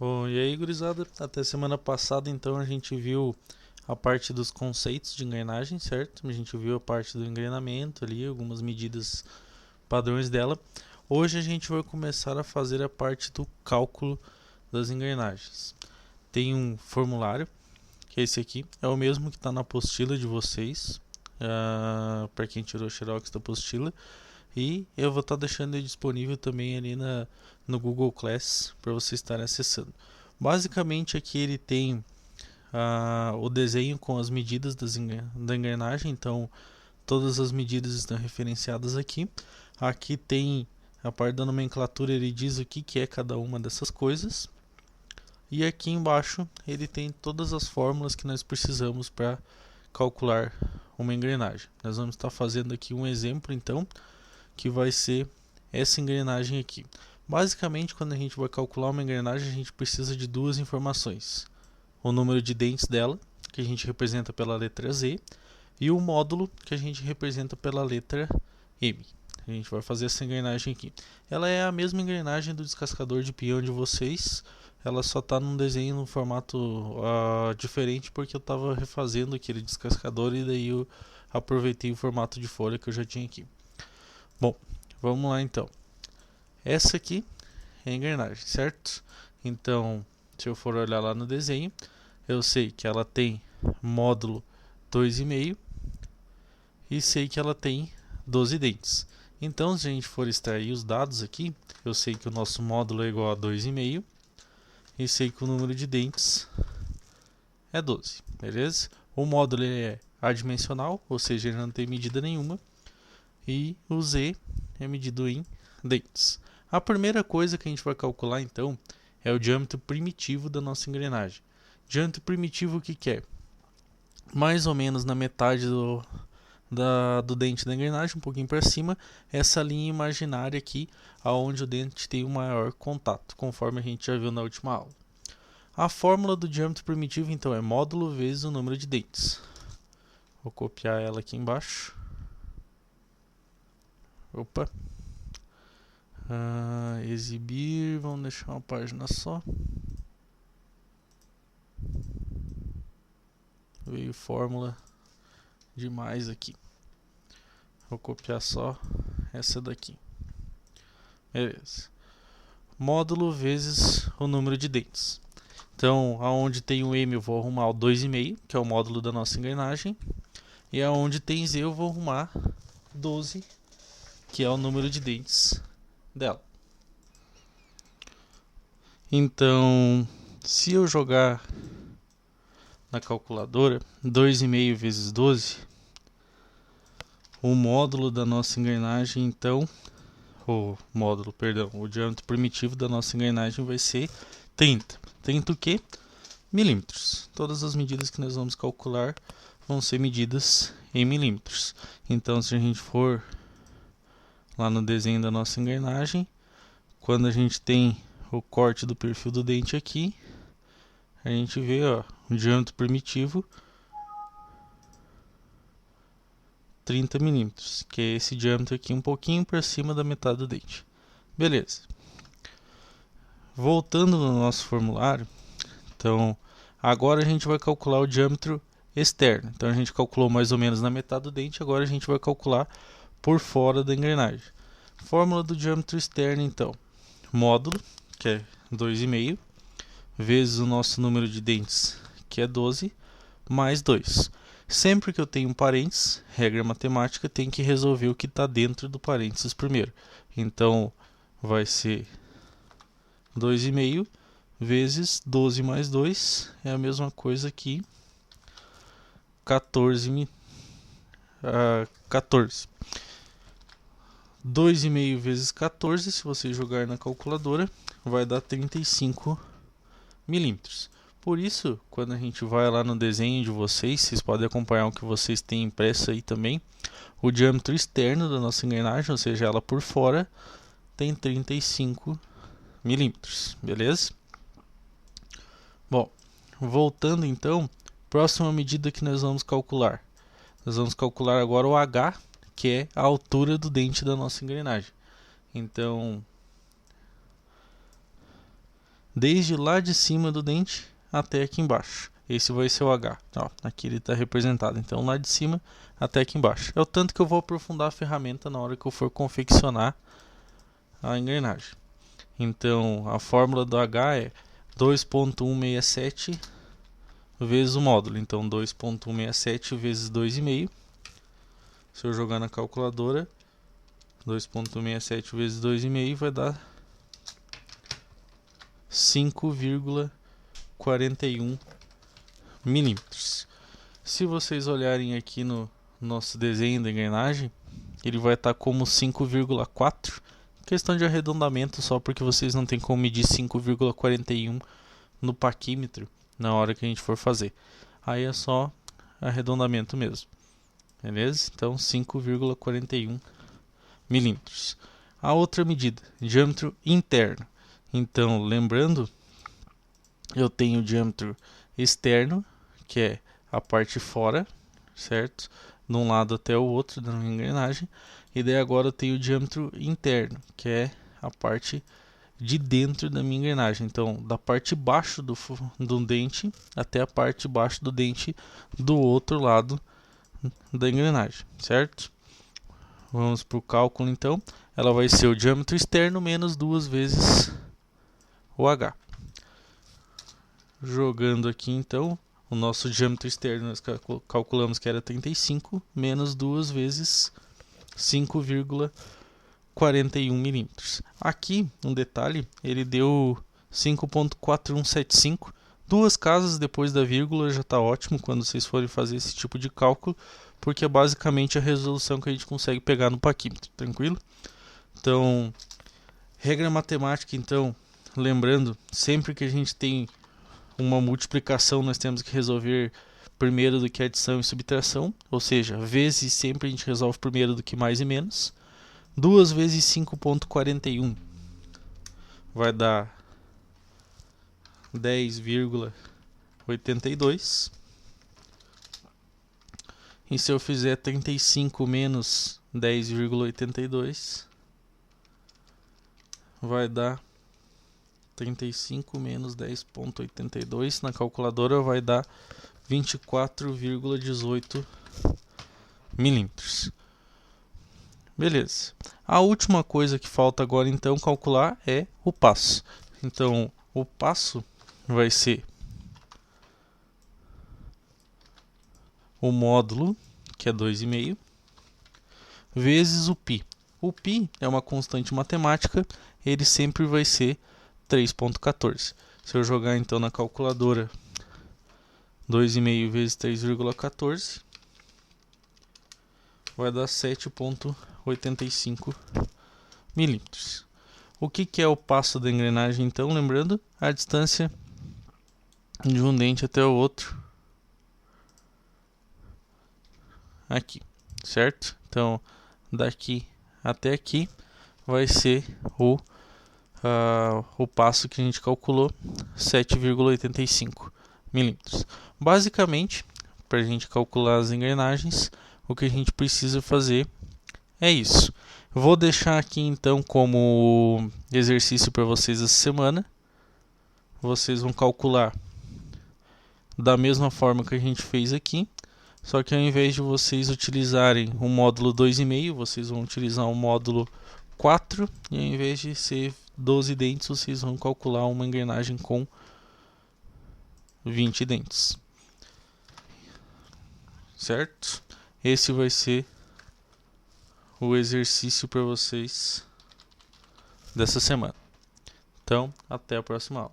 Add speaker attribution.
Speaker 1: Bom, e aí, gurizada? Até semana passada, então, a gente viu a parte dos conceitos de engrenagem, certo? A gente viu a parte do engrenamento ali, algumas medidas padrões dela. Hoje a gente vai começar a fazer a parte do cálculo das engrenagens. Tem um formulário, que é esse aqui, é o mesmo que está na apostila de vocês, para quem tirou o xerox da apostila. E eu vou estar deixando ele disponível também ali no Google Class para vocês estarem acessando. Basicamente aqui ele tem o desenho com as medidas da engrenagem, então todas as medidas estão referenciadas aqui. Aqui tem a parte da nomenclatura, ele diz o que é cada uma dessas coisas. E aqui embaixo ele tem todas as fórmulas que nós precisamos para calcular uma engrenagem. Nós vamos estar fazendo aqui um exemplo então, que vai ser essa engrenagem aqui. Basicamente, quando a gente vai calcular uma engrenagem, a gente precisa de duas informações: o número de dentes dela, que a gente representa pela letra Z, e o módulo, que a gente representa pela letra M. A gente vai fazer essa engrenagem aqui. Ela é a mesma engrenagem do descascador de peão de vocês, ela só está num desenho num formato diferente, porque eu estava refazendo aquele descascador e daí eu aproveitei o formato de folha que eu já tinha aqui. Bom, vamos lá então. Essa aqui é a engrenagem, certo? Então, se eu for olhar lá no desenho, eu sei que ela tem módulo 2,5 e sei que ela tem 12 dentes. Então, se a gente for extrair os dados aqui, eu sei que o nosso módulo é igual a 2,5 e sei que o número de dentes é 12, beleza? O módulo é adimensional, ou seja, ele não tem medida nenhuma, e o Z é medido em dentes. A primeira coisa que a gente vai calcular então é o diâmetro primitivo da nossa engrenagem. Diâmetro primitivo, o que é? Mais ou menos na metade do dente da engrenagem, um pouquinho para cima, essa linha imaginária aqui, aonde o dente tem o maior contato, conforme a gente já viu na última aula. A fórmula do diâmetro primitivo então é módulo vezes o número de dentes. Vou copiar ela aqui embaixo. Opa! Exibir, vamos deixar uma página só. Veio fórmula demais aqui. Vou copiar só essa daqui. Beleza. Módulo vezes o número de dentes. Então, aonde tem o M eu vou arrumar o 2,5, que é o módulo da nossa engrenagem. E aonde tem Z eu vou arrumar 12, que é o número de dentes dela. Então, se eu jogar na calculadora 2,5 vezes 12, o módulo da nossa engrenagem, então, o diâmetro primitivo da nossa engrenagem vai ser 30. 30 o quê? Milímetros. Todas as medidas que nós vamos calcular vão ser medidas em milímetros. Então, se a gente for lá no desenho da nossa engrenagem, quando a gente tem o corte do perfil do dente aqui, a gente vê o diâmetro primitivo 30 milímetros, que é esse diâmetro aqui um pouquinho para cima da metade do dente. Beleza. Voltando no nosso formulário, então agora a gente vai calcular o diâmetro externo. Então a gente calculou mais ou menos na metade do dente, agora a gente vai calcular por fora da engrenagem. Fórmula do diâmetro externo então, módulo, que é 2,5, vezes o nosso número de dentes, que é 12, mais 2. Sempre que eu tenho um parênteses, regra matemática, tem que resolver o que está dentro do parênteses primeiro. Então, vai ser 2,5 vezes 12 mais 2, é a mesma coisa que 14. 2,5 vezes 14, se você jogar na calculadora, vai dar 35 milímetros. Por isso, quando a gente vai lá no desenho de vocês podem acompanhar o que vocês têm impresso aí também. O diâmetro externo da nossa engrenagem, ou seja, ela por fora, tem 35 milímetros, beleza? Bom, voltando então, próxima medida que nós vamos calcular. Nós vamos calcular agora o H, que é a altura do dente da nossa engrenagem. Então, desde lá de cima do dente até aqui embaixo. Esse vai ser o H. Ó, aqui ele está representado. Então, lá de cima até aqui embaixo. É o tanto que eu vou aprofundar a ferramenta na hora que eu for confeccionar a engrenagem. Então, a fórmula do H é 2.167 vezes o módulo. Então, 2.167 vezes 2,5. Se eu jogar na calculadora, 2.167 vezes 2,5 vai dar 5,41 milímetros. Se vocês olharem aqui no nosso desenho da engrenagem, ele vai estar como 5,4. Questão de arredondamento, só porque vocês não tem como medir 5,41 no paquímetro na hora que a gente for fazer. Aí é só arredondamento mesmo. Beleza? Então 5,41 milímetros. A outra medida, diâmetro interno. Então, lembrando, eu tenho o diâmetro externo, que é a parte fora, certo? De um lado até o outro da engrenagem. E daí agora eu tenho o diâmetro interno, que é a parte de dentro da minha engrenagem. Então, da parte de baixo do dente até a parte de baixo do dente do outro lado da engrenagem, certo? Vamos para o cálculo então. Ela vai ser o diâmetro externo menos 2 vezes o H. Jogando aqui então, o nosso diâmetro externo nós calculamos que era 35 menos 2 vezes 5,41 milímetros. Aqui, um detalhe, ele deu 5.4175. Duas casas depois da vírgula já está ótimo quando vocês forem fazer esse tipo de cálculo, porque é basicamente a resolução que a gente consegue pegar no paquímetro, tranquilo? Então, regra matemática, então, lembrando, sempre que a gente tem uma multiplicação, nós temos que resolver primeiro do que adição e subtração, ou seja, vezes sempre a gente resolve primeiro do que mais e menos. 2 vezes 5.41 vai dar 10,82. E se eu fizer 35 menos 10,82, vai dar 35 menos 10,82. Na calculadora vai dar 24,18 milímetros. Beleza. A última coisa que falta agora então calcular é o passo. Então, o passo vai ser o módulo, que é 2,5, vezes o π. O π é uma constante matemática, ele sempre vai ser 3,14. Se eu jogar então na calculadora 2,5 vezes 3,14, vai dar 7,85 milímetros. O que é o passo da engrenagem então? Lembrando, a distância de um dente até o outro aqui, certo? Então, daqui até aqui vai ser o passo que a gente calculou, 7,85 milímetros. Basicamente, para a gente calcular as engrenagens, o que a gente precisa fazer é isso. Vou deixar aqui então como exercício para vocês essa semana. Vocês vão calcular da mesma forma que a gente fez aqui, só que ao invés de vocês utilizarem o módulo 2,5, vocês vão utilizar o módulo 4, e ao invés de ser 12 dentes, vocês vão calcular uma engrenagem com 20 dentes. Certo? Esse vai ser o exercício para vocês dessa semana. Então, até a próxima aula.